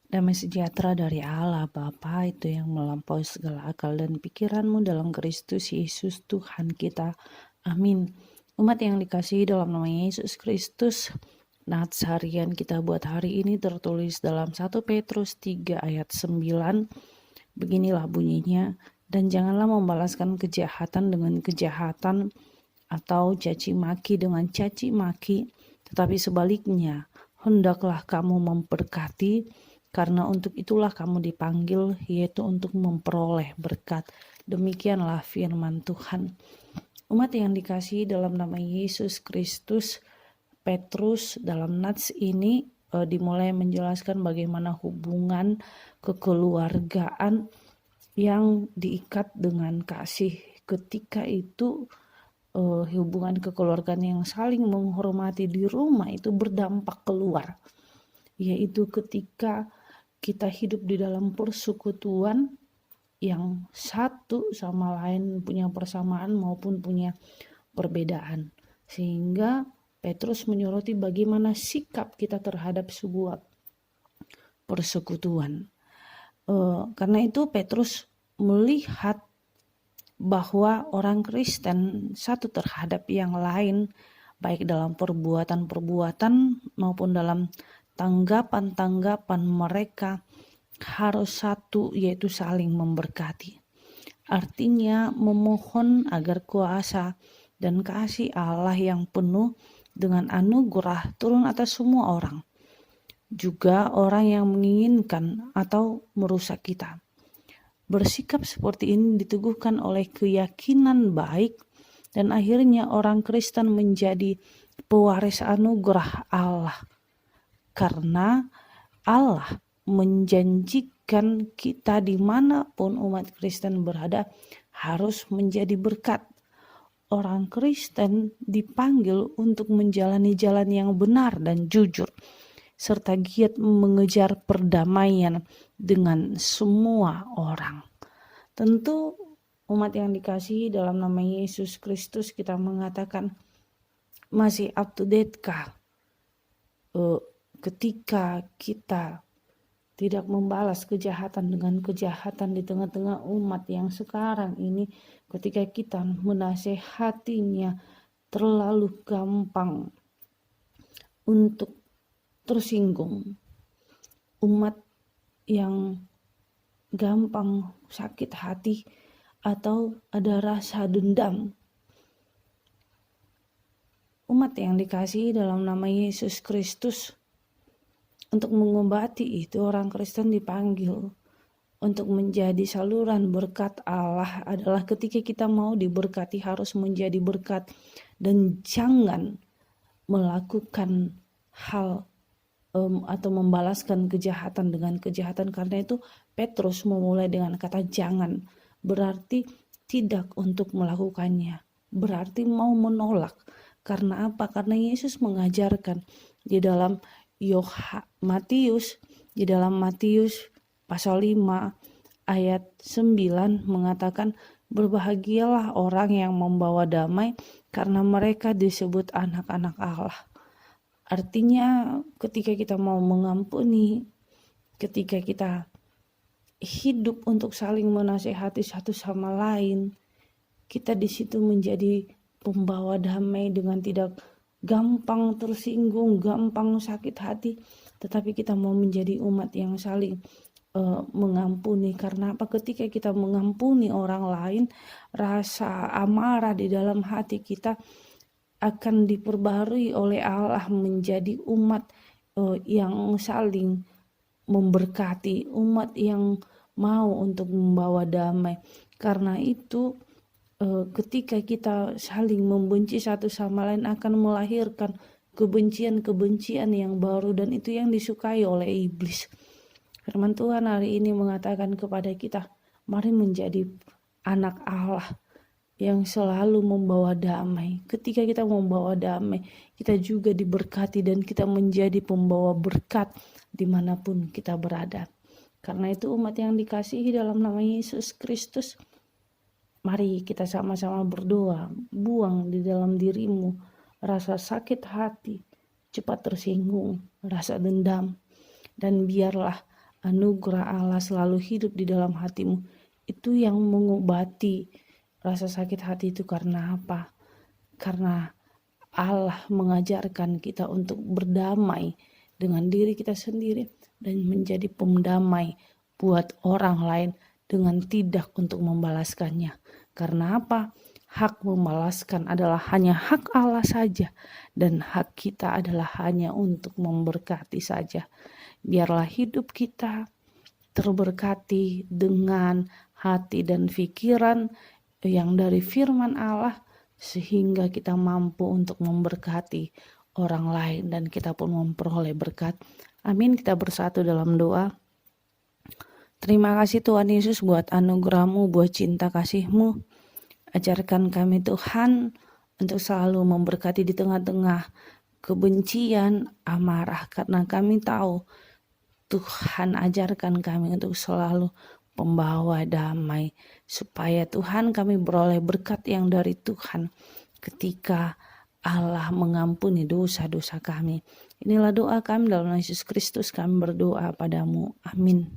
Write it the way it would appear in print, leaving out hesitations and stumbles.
Damai sejahtera dari Allah Bapa itu yang melampaui segala akal dan pikiranmu dalam Kristus Yesus Tuhan kita. Amin. Umat yang dikasihi dalam nama Yesus Kristus, nats harian kita buat hari ini tertulis dalam 1 Petrus 3 ayat 9. Beginilah bunyinya, dan janganlah membalaskan kejahatan dengan kejahatan atau caci maki dengan caci maki, tetapi sebaliknya, hendaklah kamu memberkati, karena untuk itulah kamu dipanggil, yaitu untuk memperoleh berkat. Demikianlah firman Tuhan. Umat yang dikasihi dalam nama Yesus Kristus, Petrus dalam nats ini dimulai menjelaskan bagaimana hubungan kekeluargaan yang diikat dengan kasih. Ketika itu hubungan kekeluargaan yang saling menghormati di rumah itu berdampak keluar, yaitu ketika kita hidup di dalam persekutuan yang satu sama lain punya persamaan maupun punya perbedaan. Sehingga Petrus menyoroti bagaimana sikap kita terhadap sebuah persekutuan. Karena itu Petrus melihat bahwa orang Kristen satu terhadap yang lain, baik dalam perbuatan-perbuatan maupun dalam tanggapan-tanggapan mereka harus satu, yaitu saling memberkati. Artinya memohon agar kuasa dan kasih Allah yang penuh dengan anugerah turun atas semua orang, juga orang yang menginginkan atau merusak kita. Bersikap seperti ini diteguhkan oleh keyakinan baik, dan akhirnya orang Kristen menjadi pewaris anugerah Allah. Karena Allah menjanjikan kita dimanapun umat Kristen berada harus menjadi berkat. Orang Kristen dipanggil untuk menjalani jalan yang benar dan jujur, serta giat mengejar perdamaian dengan semua orang. Tentu umat yang dikasihi dalam nama Yesus Kristus, kita mengatakan masih up to date kah ketika kita tidak membalas kejahatan dengan kejahatan di tengah-tengah umat yang sekarang ini, ketika kita menasehatinya terlalu gampang untuk tersinggung, umat yang gampang sakit hati atau ada rasa dendam. Umat yang dikasihi dalam nama Yesus Kristus, untuk mengobati itu orang Kristen dipanggil untuk menjadi saluran berkat Allah adalah ketika kita mau diberkati harus menjadi berkat dan jangan melakukan hal atau membalaskan kejahatan dengan kejahatan. Karena itu Petrus memulai dengan kata jangan, berarti tidak untuk melakukannya, berarti mau menolak. Karena apa? Karena Yesus mengajarkan di dalam Matius pasal 5 ayat 9 mengatakan, berbahagialah orang yang membawa damai karena mereka disebut anak-anak Allah. Artinya ketika kita mau mengampuni, ketika kita hidup untuk saling menasehati satu sama lain. Kita di situ menjadi pembawa damai dengan tidak gampang tersinggung, gampang sakit hati, tetapi kita mau menjadi umat yang saling mengampuni. Karena apa? Ketika kita mengampuni orang lain, rasa amarah di dalam hati kita akan diperbarui oleh Allah menjadi umat yang saling memberkati, umat yang mau untuk membawa damai. Karena itu ketika kita saling membenci satu sama lain akan melahirkan kebencian-kebencian yang baru, dan itu yang disukai oleh iblis. Firman Tuhan hari ini mengatakan kepada kita, mari menjadi anak Allah yang selalu membawa damai. Ketika kita membawa damai, kita juga diberkati dan kita menjadi pembawa berkat dimanapun kita berada. Karena itu umat yang dikasihi dalam nama Yesus Kristus, mari kita sama-sama berdoa, buang di dalam dirimu rasa sakit hati, cepat tersinggung, rasa dendam, dan biarlah anugerah Allah selalu hidup di dalam hatimu. Itu yang mengobati rasa sakit hati itu. Karena apa? Karena Allah mengajarkan kita untuk berdamai dengan diri kita sendiri dan menjadi pemdamai buat orang lain dengan tidak untuk membalaskannya. Karena apa? Hak membalaskan adalah hanya hak Allah saja, dan hak kita adalah hanya untuk memberkati saja. Biarlah hidup kita terberkati dengan hati dan pikiran yang dari firman Allah, sehingga kita mampu untuk memberkati orang lain dan kita pun memperoleh berkat. Amin. Kita bersatu dalam doa. Terima kasih Tuhan Yesus buat anugerah-Mu, buat cinta kasih-Mu. Ajarkan kami Tuhan untuk selalu memberkati di tengah-tengah kebencian, amarah, karena kami tahu Tuhan ajarkan kami untuk selalu pembawa damai, supaya Tuhan kami beroleh berkat yang dari Tuhan ketika Allah mengampuni dosa-dosa kami. Inilah doa kami dalam nama Yesus Kristus, kami berdoa padamu. Amin.